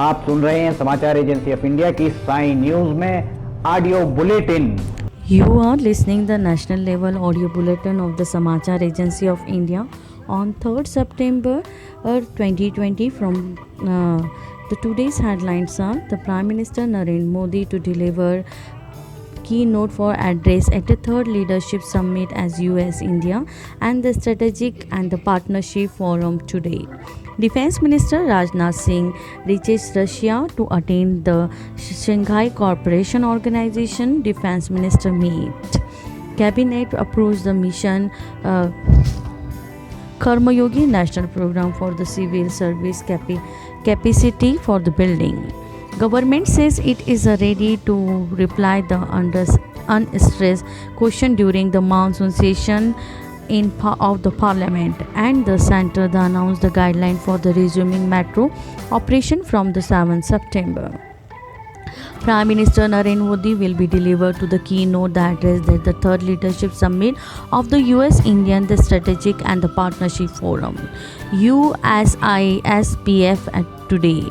आप सुन रहे हैं समाचार एजेंसी ऑफ इंडिया की साई न्यूज में audio bulletin. You are listening the national level audio bulletin of the Samachar Agency of India on 3rd September 2020 from the today's headlines are the Prime Minister Narendra Modi to deliver keynote for address at the third leadership summit as US India and the strategic and the partnership forum today. Defense Minister Rajnath Singh reaches Russia to attend the Shanghai Cooperation Organization Defense Minister meet. Cabinet approves the mission Karma Yogi National Program for the Civil Service capacity for the building. Government says it is ready to reply the unstressed question during the monsoon session of the parliament, and the center announced the guideline for the resuming metro operation from the 7th September. Prime Minister Narendra Modi will be delivered to the keynote address at the third leadership summit of the US Indian the Strategic and the Partnership Forum USISPF today.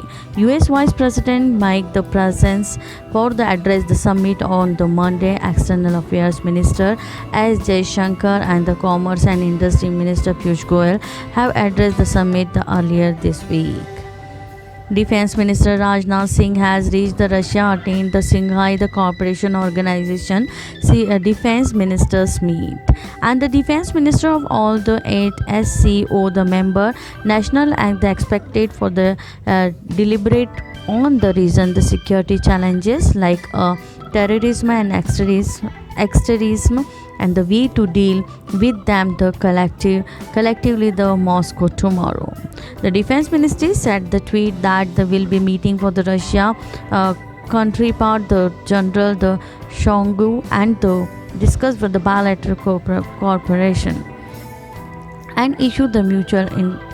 US Vice President Mike the presence for the address the summit on the Monday. External Affairs Minister S. Jaishankar and the Commerce and Industry Minister Piyush Goyal have addressed the summit earlier this week. Defense Minister Rajnath Singh has reached the Russia attend the Shanghai the Cooperation Organization Defense Ministers meet, and the Defense Minister of all the 8 SCO the member national and the expected for the deliberate on the region the security challenges like terrorism and extremism and the way to deal with them the collectively the Moscow tomorrow. The Defense Ministry said the tweet that they will be meeting for the Russia counterpart the General the Shoigu and the discuss with the bilateral cooperation and issue the mutual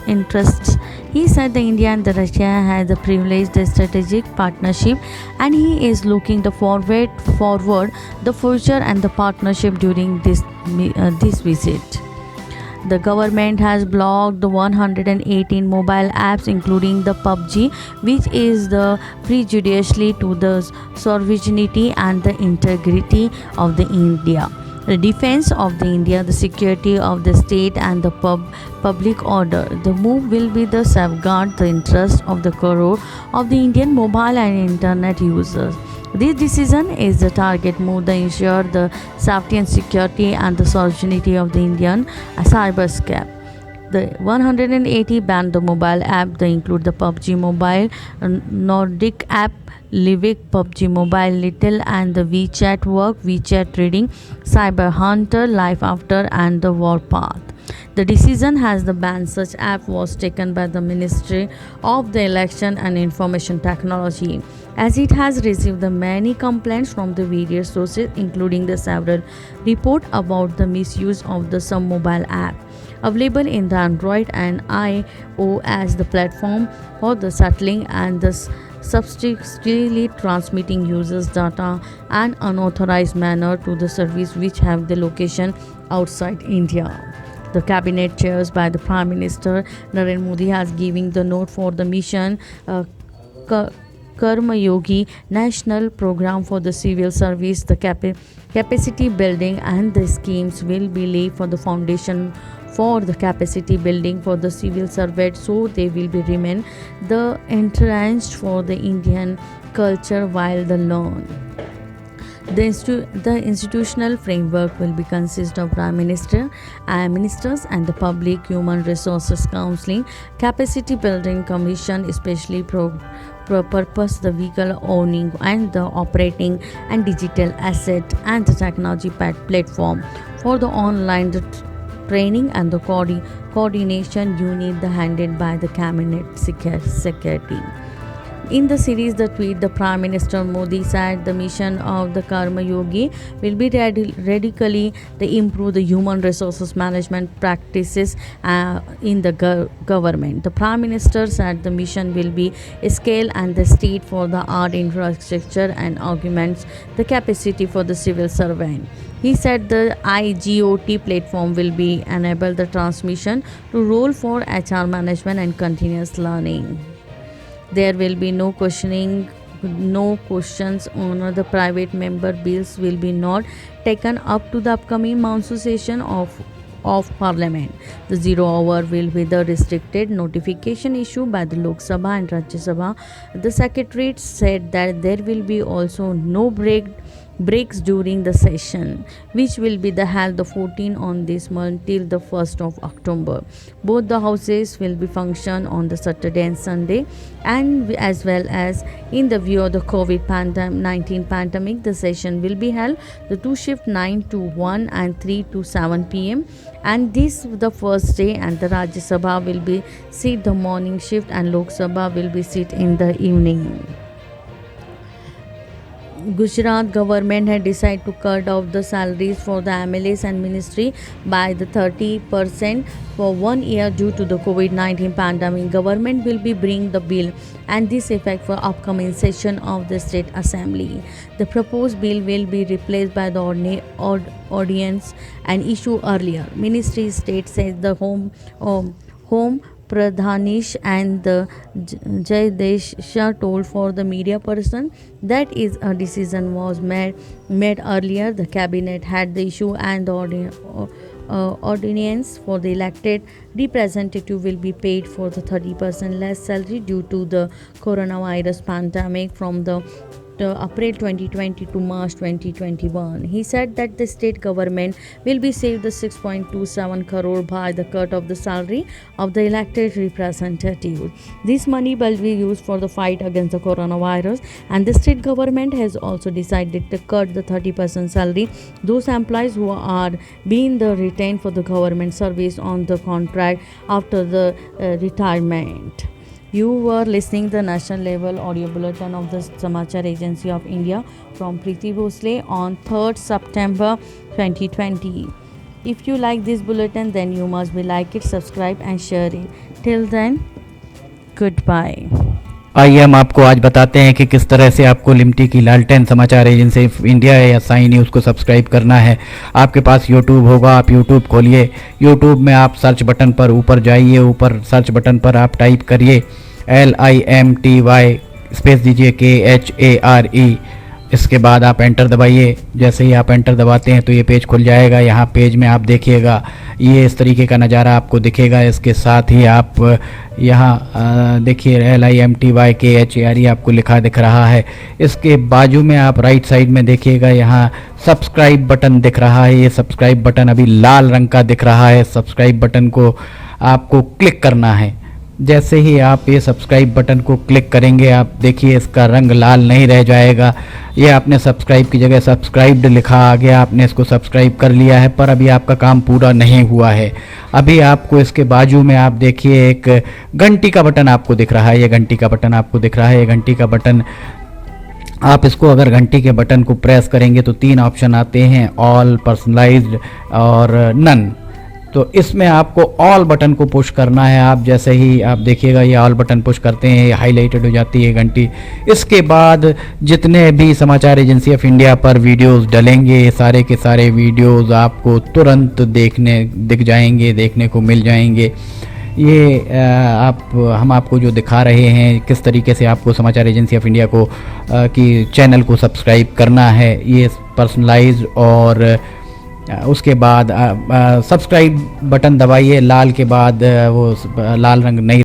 interests. He said the India and the Russia has a privileged strategic partnership, and he is looking the forward the future and the partnership during this visit. The government has blocked the 118 mobile apps including the PUBG, which is the prejudicially to the sovereignty and the integrity of the India, the defense of the India, the security of the state and the public order. The move will be the safeguard the interest of the crore of the Indian mobile and internet users. This decision is the target move to ensure the safety and security and the sovereignty of the Indian cyberscape. The 180 banned the mobile app. They include the PUBG Mobile, Nordic app, Livik, PUBG Mobile Little, and the WeChat Work, WeChat Reading, Cyber Hunter, Life After, and the Warpath. The decision has the ban such app was taken by the Ministry of the Election and Information Technology, as it has received the many complaints from the various sources, including the several reports about the misuse of the some mobile app available in the Android and iOS the platform for the settling and the subsequently transmitting users data and unauthorized manner to the service which have the location outside India. The cabinet chairs by the Prime Minister Narendra Modi has given the note for the mission Karma Yogi National Program for the Civil Service. The capacity building and the schemes will be laid for the foundation for the capacity building for the civil servant, so they will be remain the entrenched for the Indian culture while the learn. The institutional framework will be consist of Prime Minister and Ministers and the Public Human Resources Counseling Capacity Building Commission, especially purpose the vehicle owning and the operating and digital asset and the technology platform for the online training and the coordination unit handled by the cabinet secretary. In the series, the tweet, the Prime Minister Modi said the mission of the Karma Yogi will be radically to improve the human resources management practices in the government. The Prime Minister said the mission will be scale and the state for the art infrastructure and augments the capacity for the civil servant. He said the IGOT platform will be enable the transmission to role for HR management and continuous learning. There will be no questions on the private member bills will be not taken up to the upcoming monsoon session of Parliament. The 0 hour will be the restricted notification issued by the Lok Sabha and Rajya Sabha. The Secretariat said that there will be also no breaks during the session, which will be the held the 14 on this month till the 1st of October. Both the houses will be function on the Saturday and Sunday, and as well as in the view of the COVID-19 pandemic, the session will be held the two shift 9 to 1 and 3 to 7 p.m. and this the first day, and the Rajya Sabha will be sit the morning shift and Lok Sabha will be sit in the evening. Gujarat government had decided to cut off the salaries for the MLAs and ministry by the 30% for 1 year due to the COVID-19 pandemic. Government will be bring the bill and this effect for upcoming session of the State Assembly. The proposed bill will be replaced by the ordinance and issue earlier. Ministry state says the home Pradhanish and the Jagdish Shah told for the media person that is a decision was made earlier. The cabinet had the issue and the ordinance for the elected representative will be paid for the 30% less salary due to the coronavirus pandemic from the April 2020 to March 2021. He said that the state government will be saved the 6.27 crore by the cut of the salary of the elected representatives. This money will be used for the fight against the coronavirus, and the state government has also decided to cut the 30% salary those employees who are being the retained for the government service on the contract after the retirement. You were listening the national level audio bulletin of the Samachar Agency of India from Preeti Bhosle on 3rd September 2020. If you like this bulletin, then you must be like it, subscribe and share it. Till then, goodbye. आइए हम आपको आज बताते हैं कि किस तरह से आपको लिमटी की लालटेन समाचार एजेंसी ऑफ इंडिया या साई न्यूज़ को सब्सक्राइब करना है। आपके पास यूट्यूब होगा, आप यूट्यूब खोलिए। यूट्यूब में आप सर्च बटन पर ऊपर जाइए, ऊपर सर्च बटन पर आप टाइप करिए LIMTY स्पेस दीजिए KHARE। इसके बाद आप एंटर दबाइए। जैसे ही आप एंटर दबाते हैं तो ये पेज खुल जाएगा। यहाँ पेज में आप देखिएगा ये इस तरीके का नज़ारा आपको दिखेगा। इसके साथ ही आप यहाँ देखिए LIMTY KHARE आपको लिखा दिख रहा है। इसके बाजू में आप राइट साइड में देखिएगा यहाँ सब्सक्राइब बटन दिख रहा है। ये सब्सक्राइब बटन अभी लाल रंग का दिख रहा है। सब्सक्राइब बटन को आपको क्लिक करना है। जैसे ही आप ये सब्सक्राइब बटन को क्लिक करेंगे आप देखिए इसका रंग लाल नहीं रह जाएगा। ये आपने सब्सक्राइब की जगह सब्सक्राइब्ड लिखा आ गया, आपने इसको सब्सक्राइब कर लिया है, पर अभी आपका काम पूरा नहीं हुआ है। अभी आपको इसके बाजू में आप देखिए एक घंटी का बटन आपको दिख रहा है। ये घंटी का बटन आपको दिख रहा है। ये घंटी का बटन आप इसको अगर घंटी के बटन को प्रेस करेंगे तो 3 ऑप्शन आते हैं, ऑल, पर्सनलाइज्ड और नन। तो इसमें आपको ऑल बटन को पुश करना है। आप जैसे ही आप देखिएगा ये ऑल बटन पुश करते हैं, ये हाईलाइटेड हो जाती है घंटी। इसके बाद जितने भी समाचार एजेंसी ऑफ इंडिया पर वीडियोस डलेंगे सारे के सारे वीडियोस आपको तुरंत दिख जाएंगे, देखने को मिल जाएंगे। ये हम आपको जो दिखा रहे हैं किस तरीके से आपको समाचार एजेंसी ऑफ इंडिया को की चैनल को सब्सक्राइब करना है। ये पर्सनलाइज्ड और उसके बाद सब्सक्राइब बटन दबाइए। लाल के बाद वो लाल रंग नहीं